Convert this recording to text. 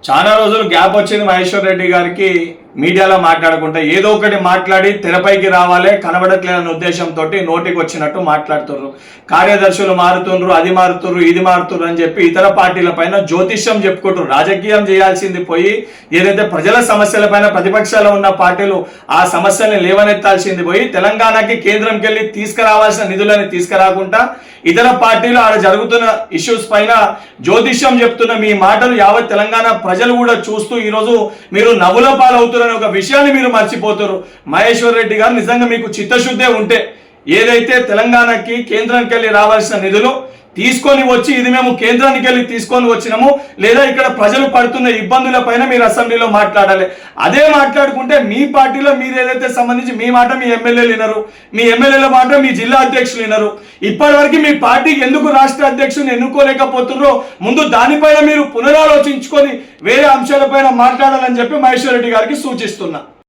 చాలా రోజులు గ్యాప్ వచ్చింది మహేశ్వర్ రెడ్డి గారికి మీడియాలో మాట్లాడకుండా ఏదో ఒకటి మాట్లాడి తెరపైకి రావాలి కనబడట్లేదన్న ఉద్దేశంతో నోటికి వచ్చినట్టు మాట్లాడుతుర్రు. కార్యదర్శులు మారుతుండ్రు, అది మారుతుర్రు, ఇది మారుతుర్రు అని చెప్పి ఇతర పార్టీల పైన జ్యోతిష్యం చెప్పుకుంటారు. రాజకీయం చేయాల్సింది పోయి ఏదైతే ప్రజల సమస్యల పైన ప్రతిపక్షాలు ఉన్న పార్టీలు ఆ సమస్యల్ని లేవనెత్తాల్సింది పోయి తెలంగాణకి కేంద్రంకి వెళ్ళి తీసుకురావాల్సిన నిధులని తీసుకురాకుండా ఇతర పార్టీలు ఆడ జరుగుతున్న ఇష్యూస్ పైన జ్యోతిష్యం చెప్తున్న మీ మాటలు యావత్ తెలంగాణ ప్రజలు కూడా చూస్తూ ఈరోజు మీరు నవ్వుల పాలవుతారనే ఒక విషయాన్ని మీరు మర్చిపోతారు. మహేశ్వర్ రెడ్డి గారు నిజంగా మీకు చిత్తశుద్ధే ఉంటే ఏదైతే తెలంగాణకి కేంద్రానికి వెళ్ళి రావాల్సిన నిధులు తీసుకొని వచ్చి ఇది మేము కేంద్రానికి వెళ్ళి తీసుకొని వచ్చినాము, లేదా ఇక్కడ ప్రజలు పడుతున్న ఇబ్బందుల పైన మీరు అసెంబ్లీలో మాట్లాడాలి. అదే మాట్లాడుకుంటే మీ పార్టీలో మీరు ఏదైతే సంబంధించి మీ మాట మీ ఎమ్మెల్యేలు వినరు, మీ ఎమ్మెల్యేల మాట మీ జిల్లా అధ్యక్షులు వినరు. ఇప్పటివరకు మీ పార్టీకి ఎందుకు రాష్ట్ర అధ్యక్షుని ఎన్నుకోలేకపోతున్నారో ముందు దానిపైన మీరు పునరాలోచించుకొని వేరే అంశాలపైన మాట్లాడాలని చెప్పి మహేశ్వర్ రెడ్డి గారికి సూచిస్తున్నా.